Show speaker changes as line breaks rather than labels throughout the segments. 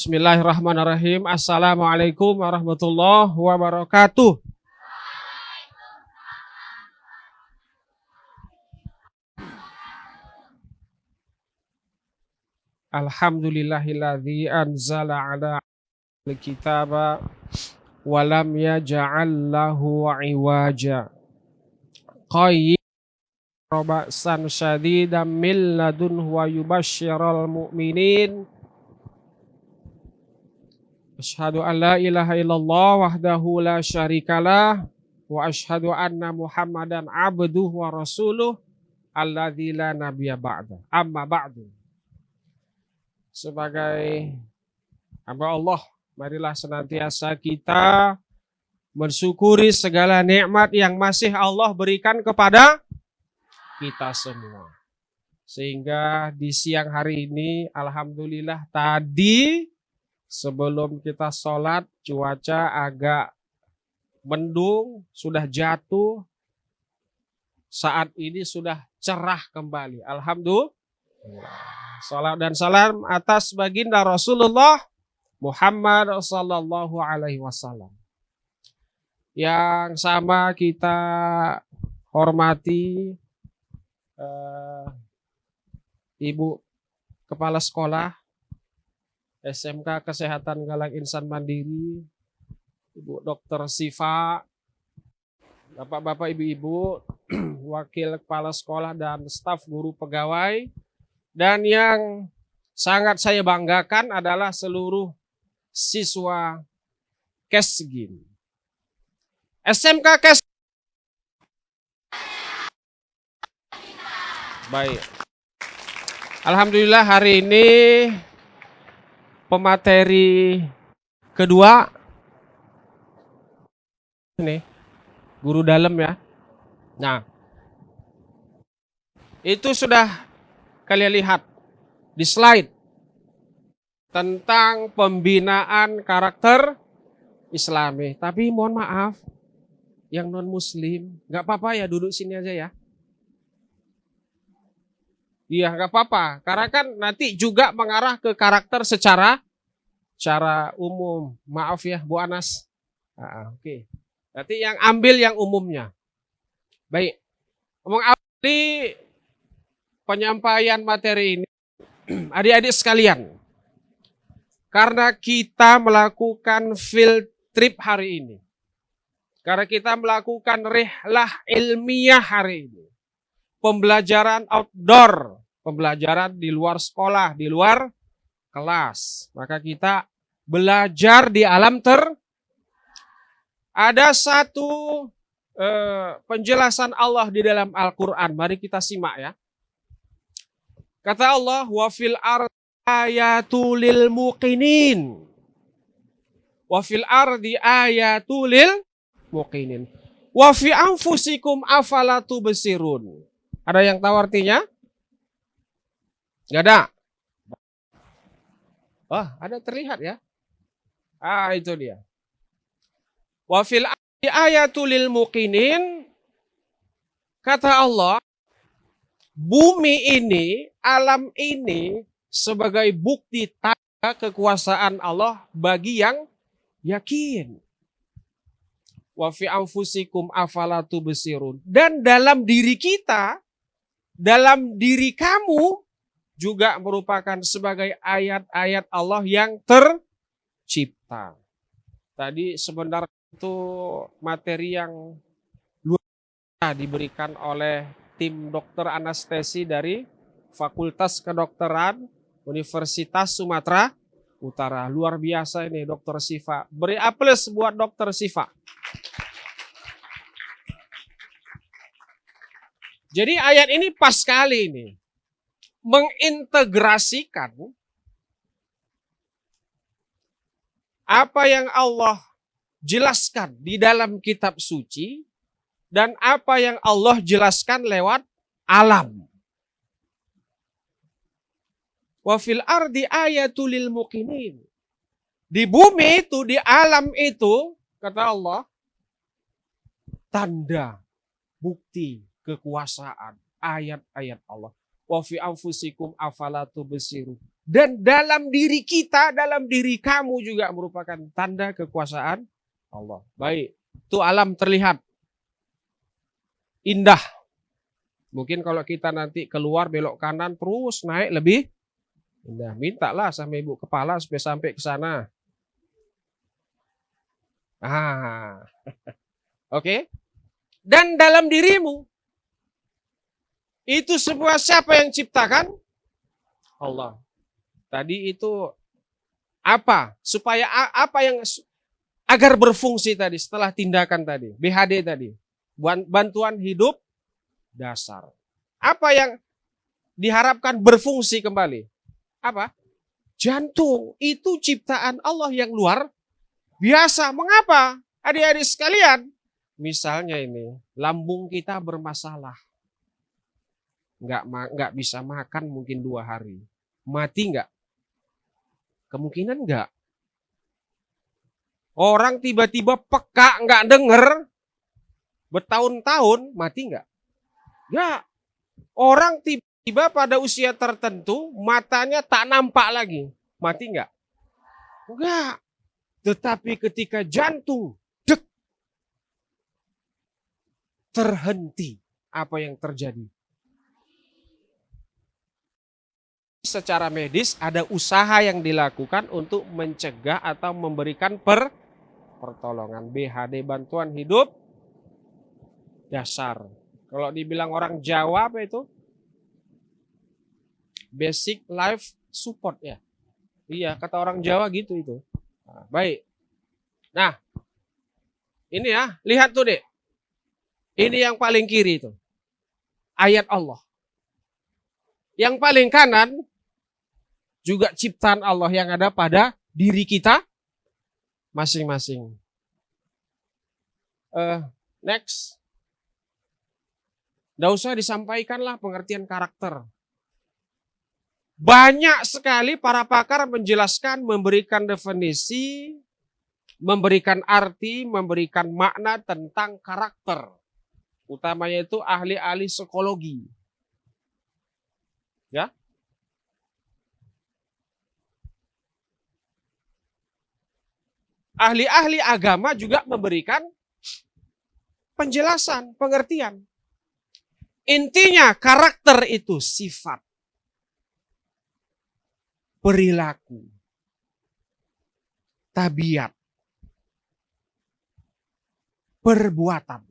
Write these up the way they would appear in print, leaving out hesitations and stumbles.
Bismillahirrahmanirrahim. Assalamualaikum warahmatullahi wabarakatuh. Alhamdulillahilladzi anzala ala al-kitaba wa lam yaj'al lahu iwaja. Qayyim ba'san syadidan min ladunhu wa yubashsyiral mu'minin. Asyhadu an la ilaha illallah wahdahu la syarikalah wa asyhadu anna Muhammadan abduhu wa rasuluh alladzi la nabiyya ba'da. Amma ba'du. Sebagai hamba Allah, marilah senantiasa kita mensyukuri segala nikmat yang masih Allah berikan kepada kita semua. Sehingga di siang hari ini alhamdulillah tadi sebelum kita sholat, cuaca agak mendung, sudah jatuh. Saat ini sudah cerah kembali. Alhamdulillah. Salam dan salam atas baginda Rasulullah Muhammad sallallahu alaihi wasallam. Yang sama kita hormati Ibu Kepala Sekolah SMK Kesehatan Galang Insan Mandiri, Ibu Dr. Sifa, Bapak-bapak, ibu-ibu, wakil kepala sekolah dan staf guru pegawai, dan yang sangat saya banggakan adalah seluruh siswa Kesgim. SMK Kes. Baik. Alhamdulillah hari ini pemateri kedua ini guru dalam ya. Nah, itu sudah kalian lihat di slide tentang pembinaan karakter Islami. Tapi mohon maaf, yang non Muslim nggak apa-apa ya, duduk sini aja ya. Iya, nggak apa-apa. Karena kan nanti juga mengarah ke karakter secara umum. Maaf ya, Bu Anas. Oke. Nanti yang ambil yang umumnya. Baik. Mengawali penyampaian materi ini, adik-adik sekalian, karena kita melakukan field trip hari ini, karena kita melakukan rihlah ilmiah hari ini, pembelajaran outdoor, pembelajaran di luar sekolah, di luar kelas. Maka kita belajar di alam Ada satu penjelasan Allah di dalam Al-Quran. Mari kita simak ya. Kata Allah, wa fil ardi ayatul lil muqinin. Wa fil ardi ayatul lil muqinin. Wa fi anfusikum afala tubsirun. Ada yang tahu artinya? Gak ada. Oh, ada terlihat ya. Itu dia. Wa fil ayatul lil muqinin. Kata Allah, bumi ini, alam ini sebagai bukti tanda kekuasaan Allah bagi yang yakin. Wa fi anfusikum afala tubsirun. Dan dalam diri kita, dalam diri kamu juga merupakan sebagai ayat-ayat Allah yang tercipta. Tadi sebenarnya itu materi yang luar biasa diberikan oleh tim dokter anestesi dari Fakultas Kedokteran Universitas Sumatera Utara. Luar biasa ini Dokter Sifa. Beri aplaus buat Dokter Sifa. Jadi ayat ini pas sekali ini mengintegrasikan apa yang Allah jelaskan di dalam kitab suci dan apa yang Allah jelaskan lewat alam. Wa fil ardi ayatul lil muqinin. Di bumi itu, di alam itu, kata Allah, tanda, bukti, kekuasaan, ayat-ayat Allah. Wa fi anfusikum afala tubsirun. Dan dalam diri kita, dalam diri kamu juga merupakan tanda kekuasaan Allah. Baik, itu alam terlihat indah. Mungkin kalau kita nanti keluar belok kanan terus naik lebih indah. Mintalah sama ibu kepala supaya sampai ke sana. Oke. Dan dalam dirimu itu semua siapa yang ciptakan? Allah. Tadi itu apa? Supaya apa yang agar berfungsi tadi setelah tindakan tadi, BHD tadi. Bantuan hidup dasar. Apa yang diharapkan berfungsi kembali? Apa? Jantung. Itu ciptaan Allah yang luar biasa. Mengapa? Adik-adik sekalian, misalnya ini, lambung kita bermasalah. Nggak bisa makan mungkin 2 hari. Mati nggak? Kemungkinan enggak. Orang tiba-tiba peka, enggak denger, bertahun-tahun, mati enggak? Enggak. Orang tiba-tiba pada usia tertentu, matanya tak nampak lagi. Mati enggak? Enggak. Tetapi ketika jantung, dek, terhenti. Apa yang terjadi? Secara medis ada usaha yang dilakukan untuk mencegah atau memberikan pertolongan. BHD, bantuan hidup dasar. Kalau dibilang orang Jawa apa itu? Basic life support ya. Iya, kata orang Jawa gitu itu. Nah, baik. Nah, ini ya, lihat tuh dek. Ini yang paling kiri itu. Ayat Allah. Yang paling kanan juga ciptaan Allah yang ada pada diri kita masing-masing. Next. Nggak usah disampaikanlah pengertian karakter. Banyak sekali para pakar menjelaskan, memberikan definisi, memberikan arti, memberikan makna tentang karakter. Utamanya itu ahli-ahli psikologi. Ya. Ahli-ahli agama juga memberikan penjelasan, pengertian. Intinya karakter itu sifat, perilaku, tabiat, perbuatan.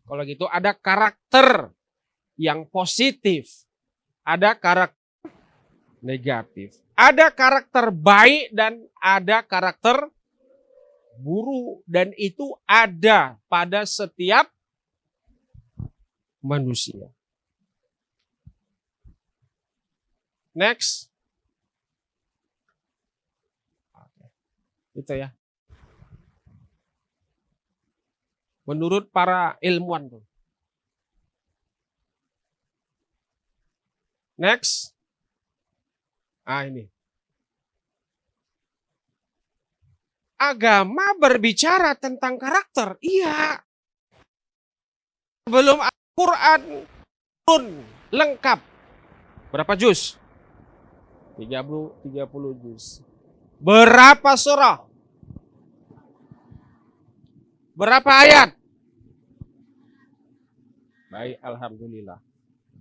Kalau gitu ada karakter yang positif, ada karakter negatif. Ada karakter baik dan ada karakter buruk. Dan itu ada pada setiap manusia. Next. Itu ya. Menurut para ilmuwan tuh. Next. Ini. Agama berbicara tentang karakter. Iya. Sebelum Al-Quran turun lengkap. Berapa juz? 30 juz. Berapa surah? Berapa ayat? Baik, alhamdulillah.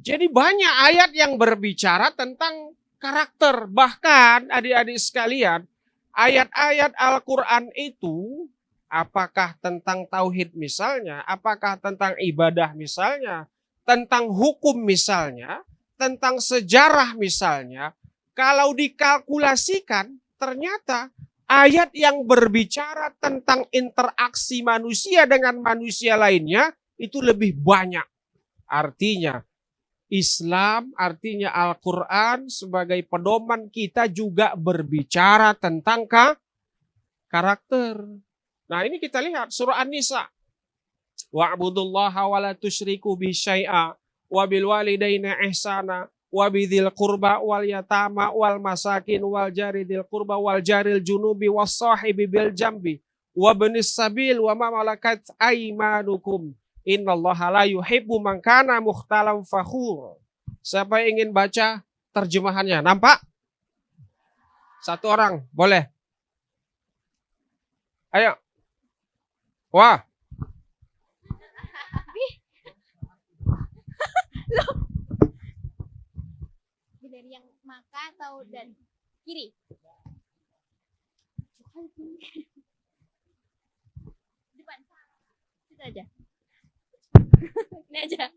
Jadi banyak ayat yang berbicara tentang karakter. Bahkan adik-adik sekalian, ayat-ayat Al-Quran itu apakah tentang tauhid misalnya, apakah tentang ibadah misalnya, tentang hukum misalnya, tentang sejarah misalnya, kalau dikalkulasikan ternyata ayat yang berbicara tentang interaksi manusia dengan manusia lainnya itu lebih banyak. Artinya Islam, artinya Al-Quran sebagai pedoman kita juga berbicara tentang karakter. Nah ini kita lihat surah An-Nisa. Wa'budullaha wa la tusyriku bi syai'a wa bil walidaina ihsana wa bidzil qurba wal yatama wal masakin wal jari dzil qurba wal jaril junubi was sahibi bil jambi wa ibnis sabil wa ma malakat aymanukum innallaha la yuhibbu man kana mukhtalan fakhur. Siapa yang ingin baca terjemahannya? Nampak? Satu orang, boleh. Ayo. Wah.
Dari yang maka atau dan kiri? Depan. Itu aja. Ini aja.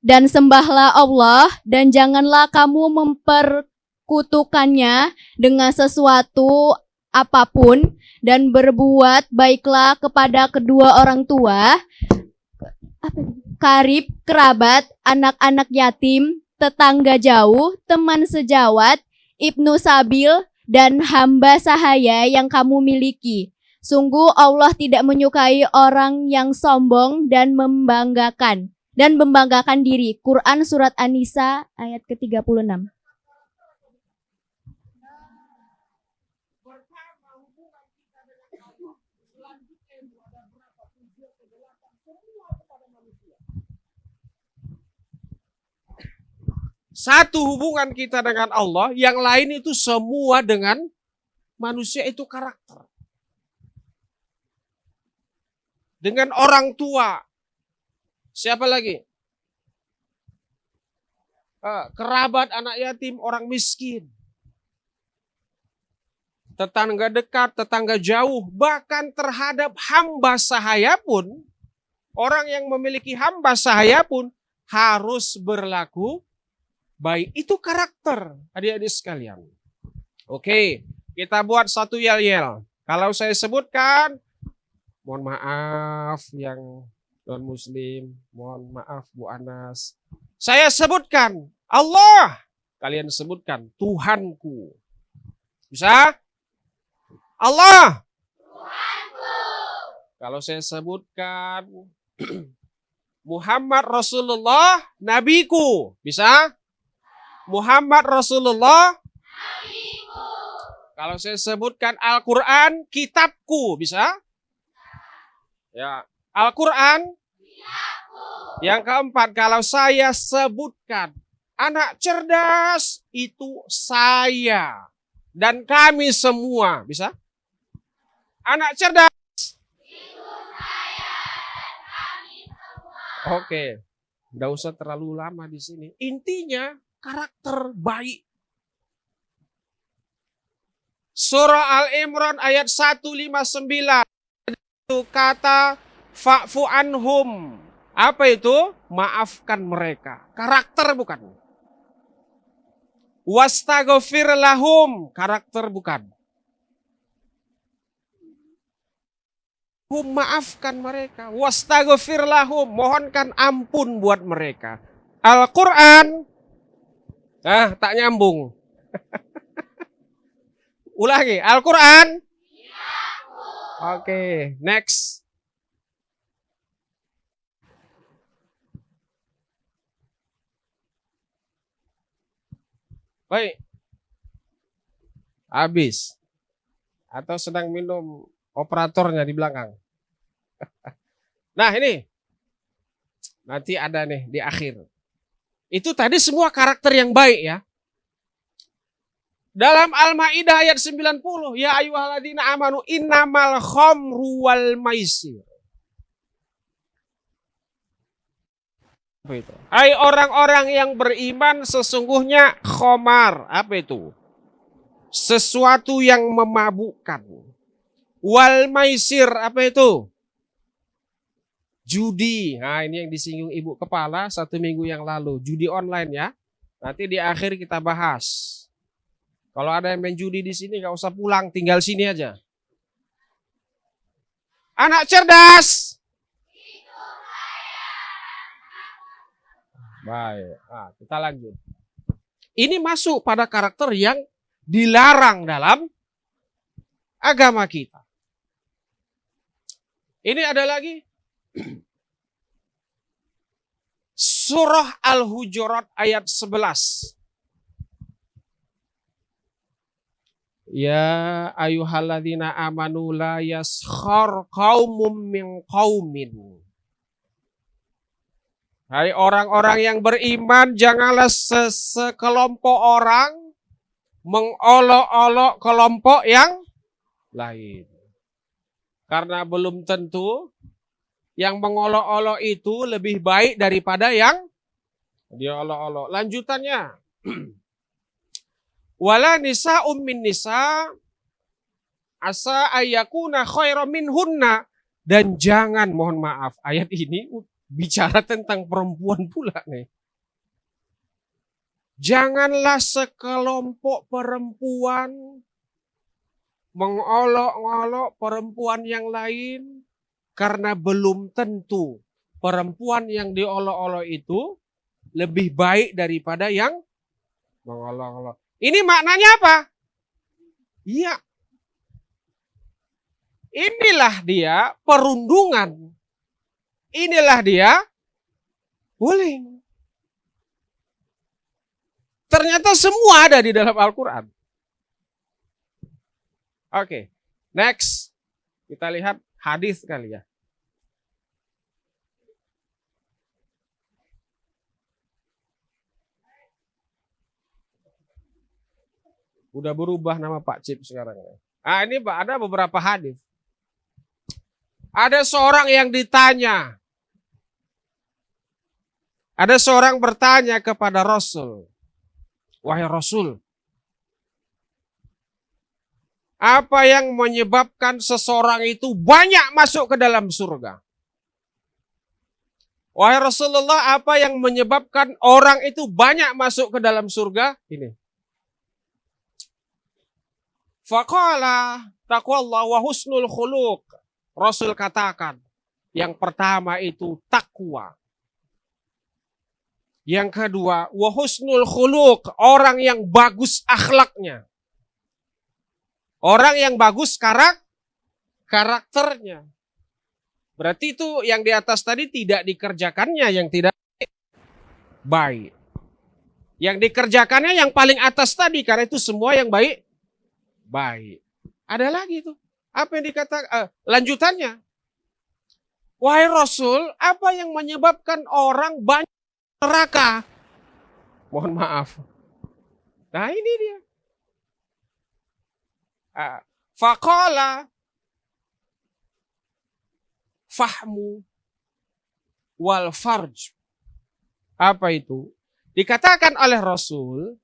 Dan sembahlah Allah dan janganlah kamu memperkutukannya dengan sesuatu apapun dan berbuat baiklah kepada kedua orang tua, karib, kerabat, anak-anak yatim, tetangga jauh, teman sejawat, ibnu sabil, dan hamba sahaya yang kamu miliki. Sungguh Allah tidak menyukai orang yang sombong dan membanggakan diri. Quran Surat An-Nisa ayat ke-36.
Satu hubungan kita dengan Allah, yang lain itu semua dengan manusia itu karakter. Dengan orang tua. Siapa lagi? Kerabat, anak yatim, orang miskin. Tetangga dekat, tetangga jauh. Bahkan terhadap hamba sahaya pun, orang yang memiliki hamba sahaya pun harus berlaku baik. Itu karakter, adik-adik sekalian. Oke, kita buat satu yel-yel. Kalau saya sebutkan, mohon maaf yang non-muslim, mohon maaf Bu Anas. Saya sebutkan Allah, kalian sebutkan Tuhanku. Bisa? Allah. Tuhanku. Kalau saya sebutkan Muhammad Rasulullah, nabiku. Bisa? Muhammad Rasulullah, nabiku. Kalau saya sebutkan Al-Quran, kitabku. Bisa? Ya, Al-Quran. Yang keempat, kalau saya sebutkan anak cerdas, itu saya dan kami semua. Bisa? Anak cerdas. Itu saya dan kami semua. Oke, nggak usah terlalu lama di sini. Intinya karakter baik. Surah Al-Imran ayat 159. Itu kata fa'fu anhum. Apa itu? Maafkan mereka. Karakter bukan. Wastaghfir lahum. Karakter bukan. Maafkan mereka. Wastaghfir lahum. Mohonkan ampun buat mereka. Al-Quran. Tak nyambung. Ulangi. Al-Quran. Oke, next. Baik. Habis. Atau sedang minum operatornya di belakang. Nah ini. Nanti ada nih di akhir. Itu tadi semua karakter yang baik ya. Dalam Al-Maidah ayat 90. Ya ayyuhalladzina amanu innamal khamru wal maisir. Apa itu? Hai orang-orang yang beriman, sesungguhnya khamar. Apa itu? Sesuatu yang memabukkan. Wal maisir. Apa itu? Judi. Nah ini yang disinggung ibu kepala 1 minggu yang lalu. Judi online ya. Nanti di akhir kita bahas. Kalau ada yang main judi di sini gak usah pulang, tinggal sini aja. Anak cerdas. Baik, kita lanjut. Ini masuk pada karakter yang dilarang dalam agama kita. Ini ada lagi. Surah Al-Hujurat ayat 11. Ya ayyuhalladzina amanu la yaskhar qaumum min qaumin. Hai orang-orang yang beriman, janganlah sekelompok orang mengolok-olok kelompok yang lain. Karena belum tentu yang mengolok-olok itu lebih baik daripada yang diolok-olok. Lanjutannya. Wala nisa'um min nisa' asa ayyakuna khairan minhunna. Dan jangan, mohon maaf, ayat ini bicara tentang perempuan pula nih. Janganlah sekelompok perempuan mengolok-olok perempuan yang lain, karena belum tentu perempuan yang diolok-olok itu lebih baik daripada yang mengolok-olok. Ini maknanya apa? Iya. Inilah dia perundungan. Inilah dia bullying. Ternyata semua ada di dalam Al-Quran. Oke, next. Kita lihat hadis kali ya. Udah berubah nama Pak Cip sekarang. Ini ada beberapa hadis. Ada seorang yang ditanya. Ada seorang bertanya kepada Rasul. Wahai Rasul, apa yang menyebabkan seseorang itu banyak masuk ke dalam surga? Wahai Rasulullah, apa yang menyebabkan orang itu banyak masuk ke dalam surga? Ini. Faqala taqwallah wa husnul khuluq. Rasul katakan, yang pertama itu takwa. Yang kedua, wa husnul khuluq, orang yang bagus akhlaknya. Orang yang bagus karakternya. Berarti itu yang di atas tadi tidak dikerjakannya yang tidak baik. Yang dikerjakannya yang paling atas tadi, karena itu semua yang baik. Ada lagi tuh. Apa yang dikatakan? Lanjutannya. Wahai Rasul, apa yang menyebabkan orang banyak neraka? Mohon maaf. Nah ini dia. Faqala fahmu wal farj. Apa itu? Dikatakan oleh Rasul,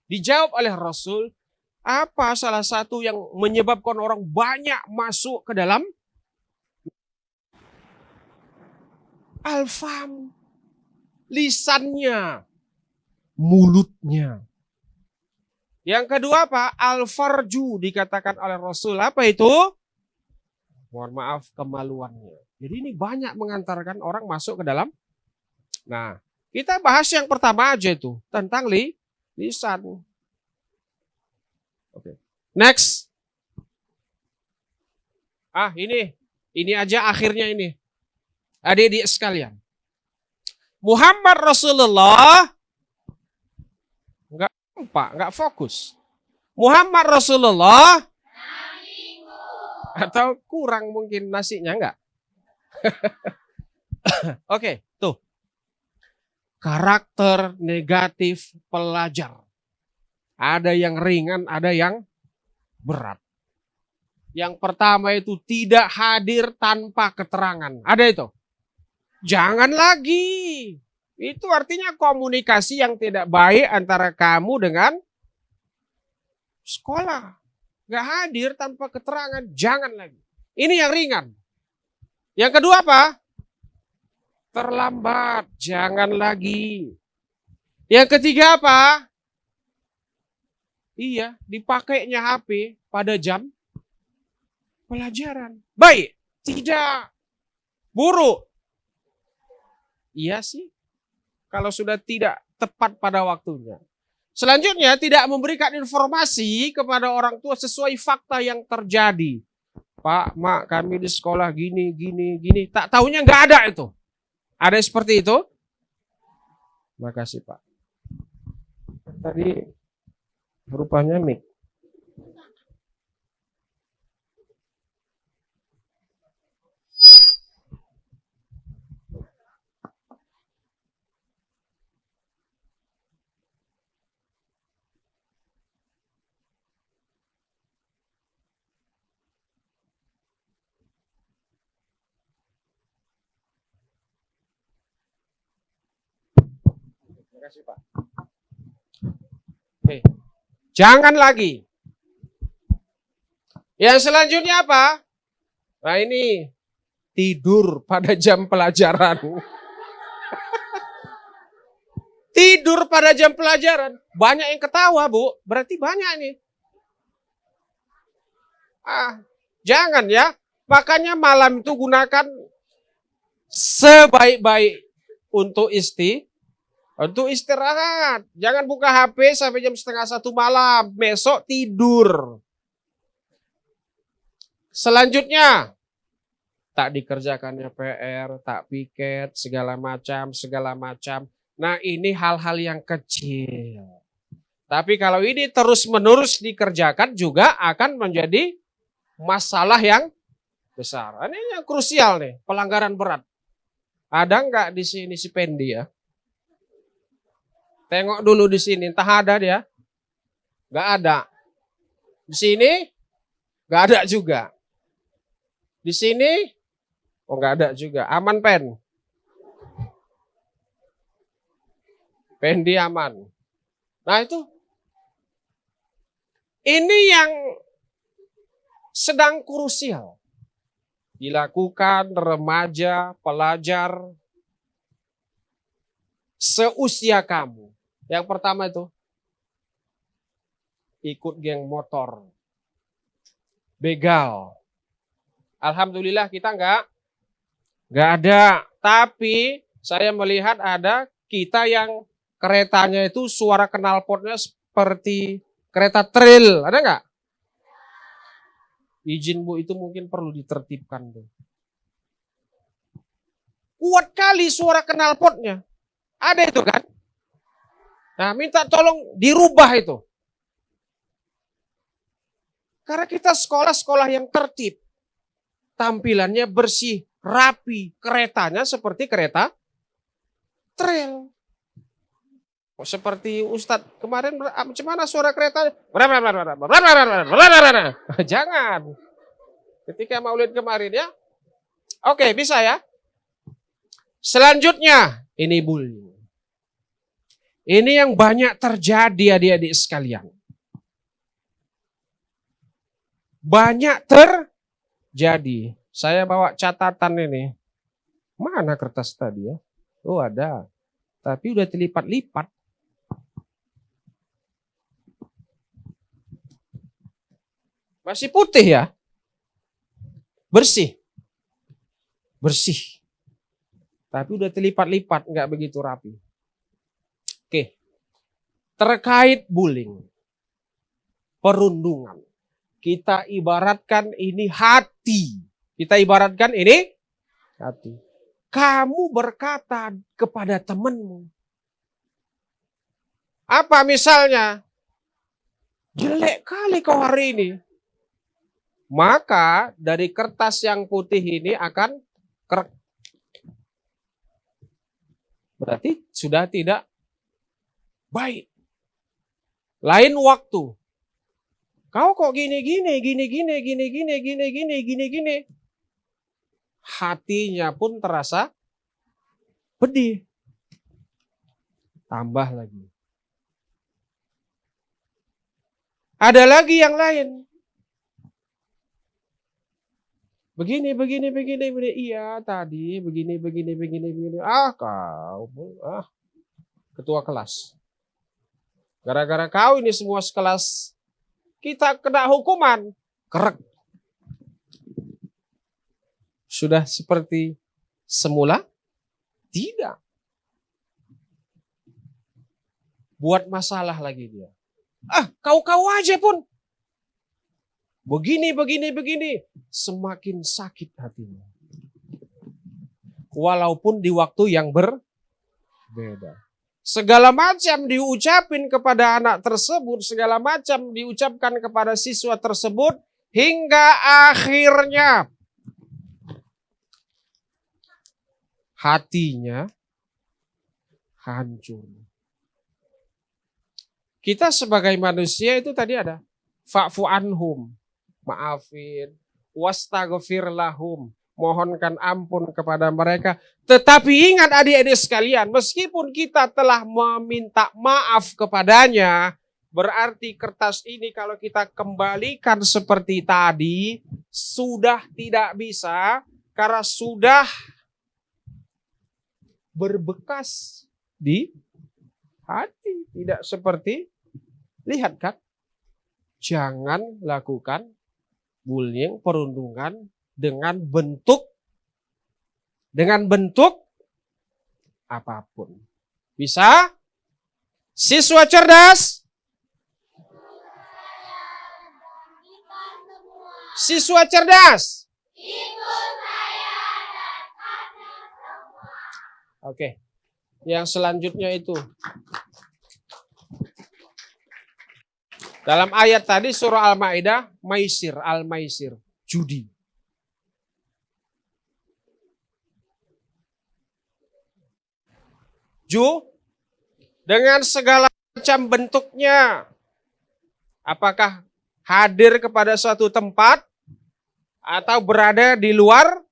dijawab oleh Rasul, apa salah satu yang menyebabkan orang banyak masuk ke dalam al-fam, lisannya, mulutnya. Yang kedua apa? Al-farju, dikatakan oleh Rasul. Apa itu? Mohon maaf, kemaluannya. Jadi ini banyak mengantarkan orang masuk ke dalam. Nah, kita bahas yang pertama aja itu, tentang lisan. Oke. Next. Ini aja akhirnya ini. Adik-adik sekalian. Muhammad Rasulullah enggak fokus. Muhammad Rasulullah atau kurang mungkin nasinya enggak? Oke, tuh. Karakter negatif pelajar. Ada yang ringan, ada yang berat. Yang pertama itu tidak hadir tanpa keterangan. Ada itu? Jangan lagi. Itu artinya komunikasi yang tidak baik antara kamu dengan sekolah. Gak hadir tanpa keterangan, jangan lagi. Ini yang ringan. Yang kedua apa? Terlambat, jangan lagi. Yang ketiga apa? Iya, dipakainya HP pada jam pelajaran. Baik, tidak. Buruk. Iya sih. Kalau sudah tidak tepat pada waktunya. Selanjutnya, tidak memberikan informasi kepada orang tua sesuai fakta yang terjadi. Pak, Mak, kami di sekolah gini. Tak tahunya nggak ada itu. Ada seperti itu? Makasih, Pak. Tadi rupanya mic. kasih Pak. Oke. Jangan lagi. Yang selanjutnya apa? Nah ini tidur pada jam pelajaran. Tidur pada jam pelajaran. Banyak yang ketawa, Bu. Berarti banyak nih. Jangan ya. Makanya malam itu gunakan sebaik-baik untuk istirahat. Jangan buka HP sampai jam 12:30 malam. Besok tidur. Selanjutnya, tak dikerjakannya PR, tak piket, segala macam. Nah ini hal-hal yang kecil. Tapi kalau ini terus-menerus dikerjakan juga akan menjadi masalah yang besar. Ini yang krusial nih, pelanggaran berat. Ada nggak di sini si Pendi ya? Tengok dulu di sini, entah ada dia. Nggak ada. Di sini nggak ada juga. Di sini, nggak ada juga. Aman Pen. Pendi aman. Nah itu. Ini yang sedang krusial. Dilakukan remaja, pelajar, seusia kamu. Yang pertama itu, ikut geng motor. Begal. Alhamdulillah kita nggak ada. Tapi saya melihat ada kita yang keretanya itu suara knalpotnya seperti kereta trail. Ada nggak? Izin Bu itu mungkin perlu ditertibkan tuh. Kuat kali suara knalpotnya. Ada itu kan? Nah minta tolong dirubah itu. Karena kita sekolah-sekolah yang tertib. Tampilannya bersih, rapi. Keretanya seperti kereta trail. Seperti Ustadz kemarin, macam mana suara kereta? Jangan. Ketika maulid kemarin ya. Oke, bisa ya. Selanjutnya, ini bullying. Ini yang banyak terjadi adik-adik sekalian. Banyak terjadi. Saya bawa catatan ini. Mana kertas tadi ya? Oh ada. Tapi udah terlipat-lipat. Masih putih ya? Bersih. Bersih. Tapi udah terlipat-lipat, nggak begitu rapi. Oke. Terkait bullying. Perundungan. Kita ibaratkan ini hati. Kita ibaratkan ini hati. Kamu berkata kepada temanmu. Apa misalnya? Jelek kali kau hari ini. Maka dari kertas yang putih ini akan kerek. Berarti sudah tidak baik. Lain waktu. Kau kok gini. Hatinya pun terasa pedih. Tambah lagi. Ada lagi yang lain. Begini. Iya tadi begini. Kau. Ketua kelas. Gara-gara kau ini semua sekelas. Kita kena hukuman. Kerek. Sudah seperti semula? Tidak. Buat masalah lagi dia. Kau aja pun. Begini. Semakin sakit hatinya. Walaupun di waktu yang berbeda. Segala macam diucapin kepada anak tersebut. Segala macam diucapkan kepada siswa tersebut. Hingga akhirnya. Hatinya hancur. Kita sebagai manusia itu tadi ada. Fa'fu anhum. Maafin. Wastaghfir lahum. mohonkan ampun kepada mereka. Tetapi ingat adik-adik sekalian, meskipun kita telah meminta maaf kepadanya, berarti kertas ini kalau kita kembalikan seperti tadi, sudah tidak bisa karena sudah berbekas di hati. Tidak seperti, lihat kan, jangan lakukan bullying, perundungan dengan bentuk apapun. Bisa? Siswa cerdas? Siswa cerdas? Oke. Yang selanjutnya itu. Dalam ayat tadi surah Al-Maidah, Al-Maisir, judi. Dengan segala macam bentuknya. Apakah hadir kepada suatu tempat atau berada di luar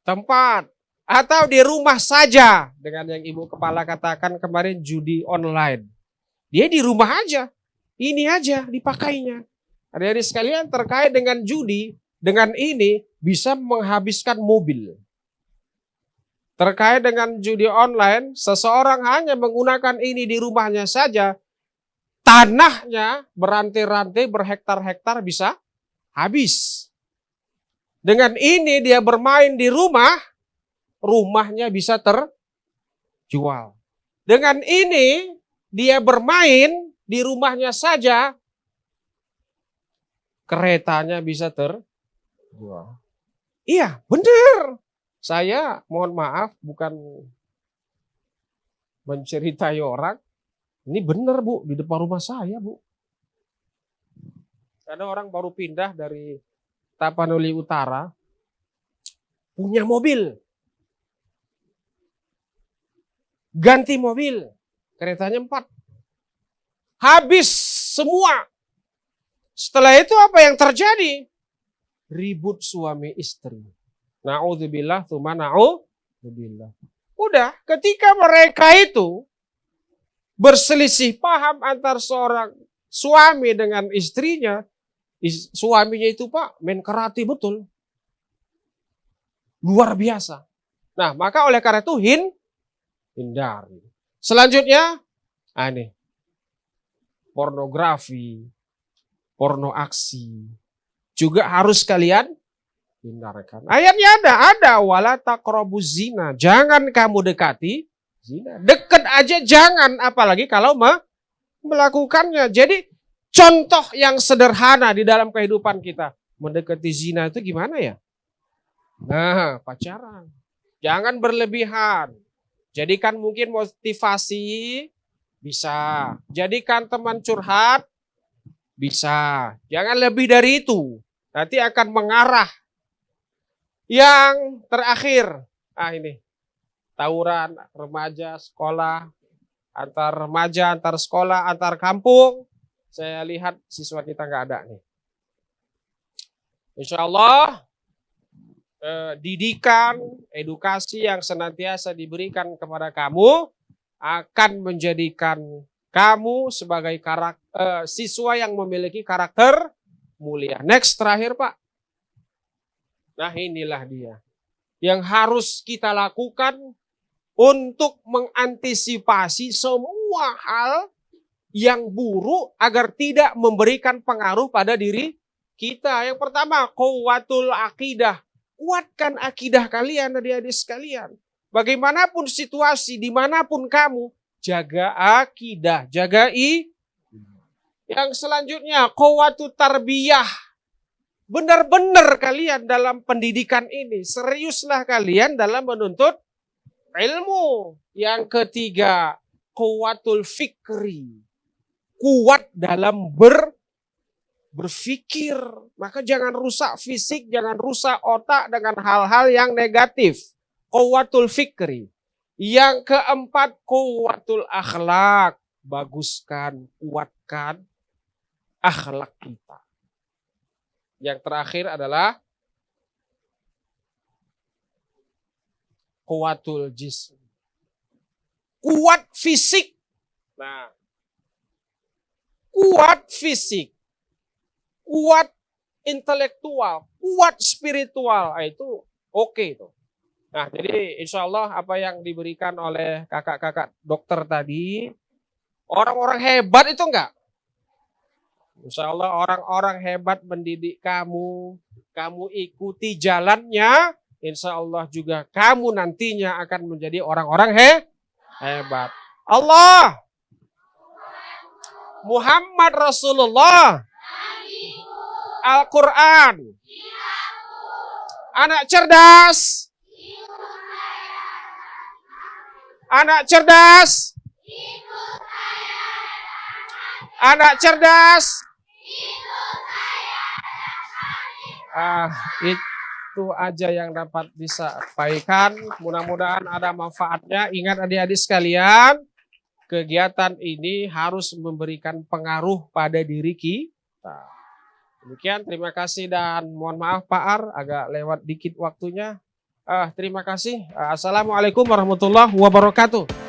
tempat atau di rumah saja, dengan yang Ibu Kepala katakan kemarin, judi online. Dia di rumah aja. Ini aja dipakainya. Adik-adik sekalian, terkait dengan judi, dengan ini bisa menghabiskan mobil. Terkait dengan judi online, seseorang hanya menggunakan ini di rumahnya saja, tanahnya berantai-rantai, berhektar-hektar bisa habis. Dengan ini dia bermain di rumah, rumahnya bisa terjual. Dengan ini dia bermain di rumahnya saja, keretanya bisa terjual. Iya, benar. Saya mohon maaf, bukan menceritai orang. Ini benar, Bu, di depan rumah saya, Bu. Ada orang baru pindah dari Tapanuli Utara, punya mobil. Ganti mobil, keretanya 4. Habis semua. Setelah itu apa yang terjadi? Ribut suami istri. Na'udzubillah, tsumma na'udzubillah. Udah, ketika mereka itu berselisih paham antar seorang suami dengan istrinya, suaminya itu Pak main karate betul. Luar biasa. Nah, maka oleh karena itu hindari. Selanjutnya, ini pornografi, porno aksi juga harus kalian hindarkan. Ayatnya ada wala taqrabuz zina. Jangan kamu dekati zina. Dekat aja jangan, apalagi kalau melakukannya. Jadi contoh yang sederhana di dalam kehidupan kita, mendekati zina itu gimana ya? Nah, pacaran. Jangan berlebihan. Jadikan mungkin motivasi, bisa. Jadikan teman curhat, bisa. Jangan lebih dari itu. Nanti akan mengarah. Yang terakhir, ini. Tawuran remaja, sekolah, antar remaja, antar sekolah, antar kampung. Saya lihat siswa kita nggak ada nih. Insya Allah, didikan, edukasi yang senantiasa diberikan kepada kamu akan menjadikan kamu sebagai siswa yang memiliki karakter mulia. Next, terakhir Pak. Nah, inilah dia yang harus kita lakukan untuk mengantisipasi semua hal yang buruk agar tidak memberikan pengaruh pada diri kita. Yang pertama, quwwatul akidah. Kuatkan akidah kalian, adik-adik sekalian. Bagaimanapun situasi, dimanapun kamu, jaga akidah, jaga Yang selanjutnya, quwwatut tarbiyah. Benar-benar kalian dalam pendidikan ini, seriuslah kalian dalam menuntut ilmu. Yang ketiga, quwwatul fikri. Kuat dalam berpikir. Maka jangan rusak fisik, jangan rusak otak dengan hal-hal yang negatif. Quwwatul fikri. Yang keempat, quwwatul akhlak. Baguskan, kuatkan akhlak kita. Yang terakhir adalah kuwatul jism. Kuat fisik. Nah, kuat fisik, kuat intelektual, kuat spiritual, itu oke itu. Nah, jadi insya Allah apa yang diberikan oleh kakak-kakak dokter tadi, orang-orang hebat itu enggak? Insya Allah orang-orang hebat mendidik kamu, kamu ikuti jalannya, insya Allah juga kamu nantinya akan menjadi orang-orang hebat. Allah, Muhammad Rasulullah, Al-Quran, anak cerdas, anak cerdas, anak cerdas. Itu aja yang dapat disampaikan. Mudah-mudahan ada manfaatnya. Ingat adik-adik sekalian, kegiatan ini harus memberikan pengaruh pada diri kita. Demikian, terima kasih dan mohon maaf Pak Ar, agak lewat dikit waktunya. Terima kasih. Assalamualaikum warahmatullahi wabarakatuh.